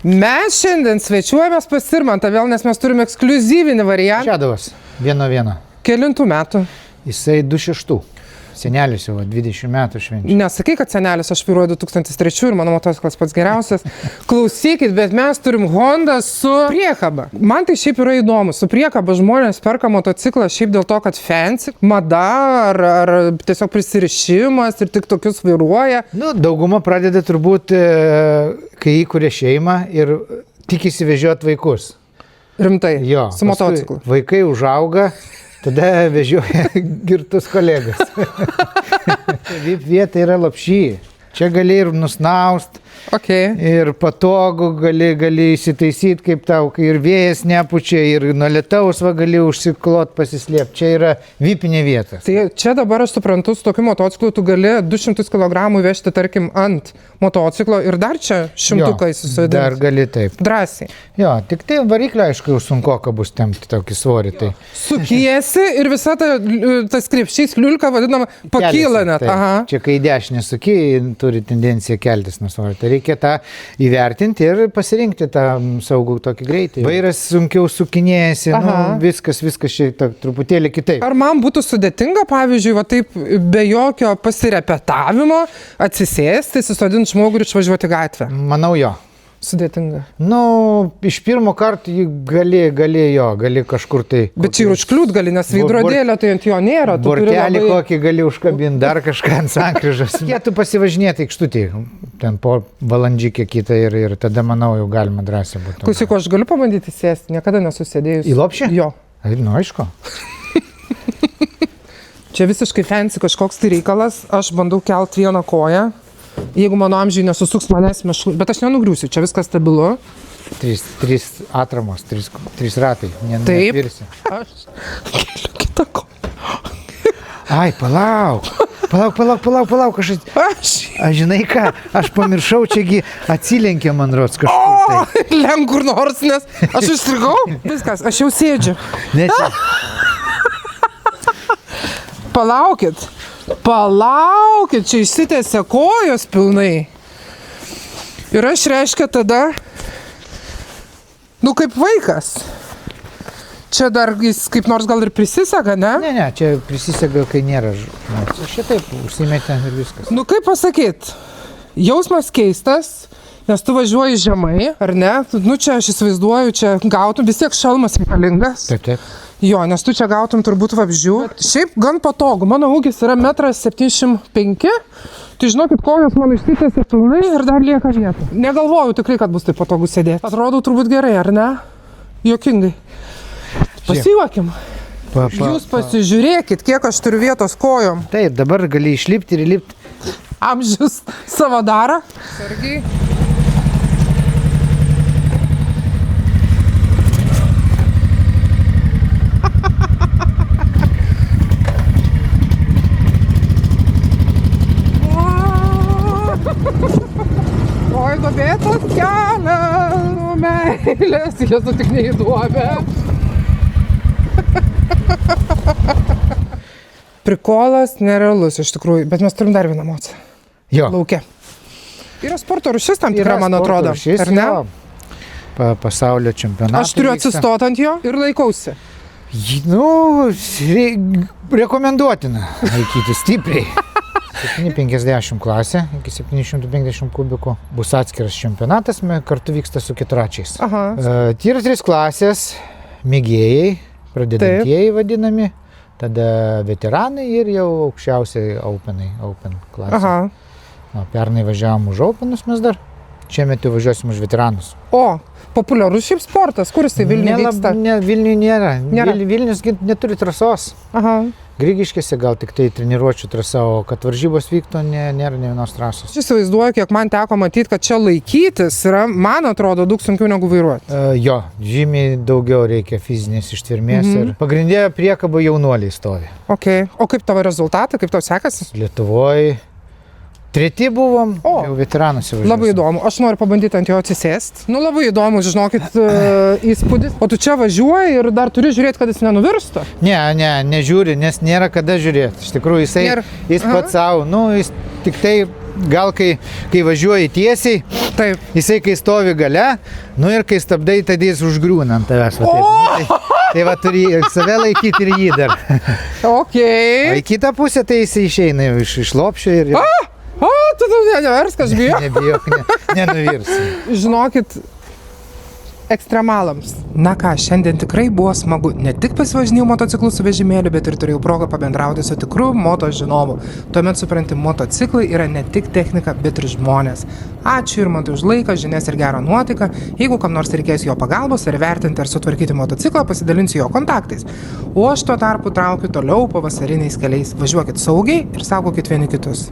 Mes šiandien svečiuojamės pas Irmantą vėl, nes mes turime ekskliuzyvinį variantą. Šeduvas, 1-1. Kelintų metų? Jisai 26. Senelis jau 20 metų švenčia. Nesakai, kad senelis, aš vairuoju 2003 ir mano motociklas pats geriausias. Klausykit, bet mes turim Honda su priekaba. Man tai šiaip yra įdomu. Su priekaba žmonės perka motociklą šiaip dėl to, kad fancy, mada ar tiesiog prisirišimas ir tik tokius vairuoja. Nu, dauguma pradeda turbūt, kai įkuria šeimą ir tikisi vežioti vaikus. Rimtai, Jo, su motociklu. Vaikai užauga. Tada vežioja girtus kolegas. VIP vieta yra Lopšy. Čia gali ir nusnaust, ir patogu, gali įsitaisyti, kaip tau, kai ir vėjas nepučia, ir nuo lietaus gali užsiklot, pasislėpti. Čia yra vipinė vieta. Tai čia dabar aš suprantu, su tokiu motociklu tu gali 200 kg vežti, tarkim, ant motociklo ir dar čia šimtukai susidėti. Dar gali taip. Drąsiai. Jo, tik tai variklio, aišku, jau sunkoka bus tempti tokį svorį. Tai. Sukiesi ir visa tas krepšys liulka vadinama pakyla net. Aha. Čia kai dešinė suki, turi tendenciją keltis nuo svorio. Tai reikia tą įvertinti ir pasirinkti tą saugų tokį greitį. Vairas sunkiau sukinėjasi, viskas čia truputėlį kitaip. Ar man būtų sudėtinga, pavyzdžiui, va taip be jokio pasirepetavimo atsisėsti, susodinti žmogų ir išvažiuoti gatvę? Manau, jo. Sudėtinga. Nu, iš pirmo karto gali kažkur tai... Bet čia ir užkliūt gali, nes veidrodėlio tai ant jo nėra. Bortelį kokį gali užkabinti, dar kažką ant sankryžos. Jie tu pasivažinėti aikštutį, ten po valandžikį kitą ir tada, manau, jau galima drąsiai būtų. Klausyk, aš galiu pabandyti sėsti, niekada nesusėdėjus. Į Lopšį? Jo. Nu, aišku. Čia visiškai fancy kažkoks tai reikalas, aš bandau kelt vieną koją. Jeigu mano amžiai nesusuks manęs meškų, bet aš nenugriūsiu, čia viskas stabilu. 3 atramos, 3 ratai. Taip, aš keliu kitą koją. Ai, palauk, aš žinai ką, aš pamiršau, čiagi atsilenkė man rods kažkur. O, lenk kur nors, nes aš išstrigau. Viskas, aš jau sėdžiu. Palaukit, čia išsitėse kojos pilnai. Ir aš reiškia tada, kaip vaikas. Čia dar jis kaip nors gal ir prisisega, ne? Ne, čia prisisega, kai nėra. Aš šitaip užsimetę ir viskas. Kaip pasakyt, jausmas keistas, nes tu važiuoji žemai, ar ne? Čia aš įsivaizduoju, čia gautum, vis tiek šalmas reikalingas. Taip. Jo, nes tu čia gautum turbūt vabzdžių. Šiaip gan patogu. Mano ūgis yra 1,75 m. Tai žinokit, kojos mano išsitėsi pilnai ir dar lieka vieta. Negalvoju tikrai, kad bus taip patogu sėdėti. Atrodo turbūt gerai, ar ne? Juokingai. Pasijuokim. Jūs pasižiūrėkit, kiek aš turiu vietos kojom. Taip, dabar gali išlipti ir įlipti. Amžius savo daro. Sargiai. Oi, dobėtas kelias, meilės, Jėzu tik neįduobė. Prikolas nerealus iš tikrųjų, bet mes turim dar vieną emociją. Jo. Lauke. Yra sporto rūšis tam tikra, man atrodo, ar ne? Pasaulio čempionatas. Aš turiu atsistoti ant jo ir laikausi. Nu, rekomenduotina laikyti stipriai. 750 klasė, iki 750 kubikų. Bus atskiras čempionatas, kartu vyksta su keturračiais. Yra 3 klasės, mėgėjai, pradedantieji vadinami, tada veteranai ir jau aukščiausiai open klasė. Pernai važiavom už openus mes dar, šiemet jau važiuosim už veteranus. O, populiarus šiaip sportas, kuris tai Vilniuje vyksta? Ne, Vilniuje nėra. Vilnius neturi trasos. Grigiškėse gal tik tai treniruočių trasa, o kad varžybos vyktų, nėra ne vienos trasos. Aš įsivaizduoju, kiek man teko matyti, kad čia laikytis yra, man atrodo, daug sunkiau negu vairuoti. Jo, žymiai daugiau reikia fizinės ištvermės ir pagrindinė priekaba jaunuoliai stovi. O kaip tavo rezultatai, kaip tau sekasi? Lietuvoje 3 buvom, jau veteranas jau važiuosim. Labai įdomu, aš noriu pabandyti ant jo atsisėsti. Labai įdomu, žinokit, įspūdis. O tu čia važiuoji ir dar turi žiūrėti, kad jis nenuvirstų? Ne, nežiūri, nes nėra kada žiūrėti. Iš tikrųjų, jis pats savo, jis tik tai gal kai važiuoji tiesiai, Taip. jisai kai stovi gale, nu ir kai stabdai, tada jis užgrūna ant tavęs. Va, taip. Tai va turi save laikyti ir jį dar. O Okei. į kitą pusę tai jisai išeina jau iš lopšio ir... O, tu neversk, aš bijau. Nebijok, nenuvirsi. Žinokit, ekstremalams. Na ką, šiandien tikrai buvo smagu. Ne tik pasivažinėjau motociklų su vežimėliu, bet ir turėjau progą pabendrauti su tikru moto žinovu. Tuomet supranti, motociklai yra ne tik technika, bet ir žmonės. Ačiū ir man už laiką, žinias ir gerą nuotaiką. Jeigu kam nors reikės jo pagalbos ar vertinti ar sutvarkyti motociklą, pasidalinsiu jo kontaktais. O aš tuo tarpu traukiu toliau pavasariniais keliais. Važiuokit saugiai ir saugokit vieni kitus.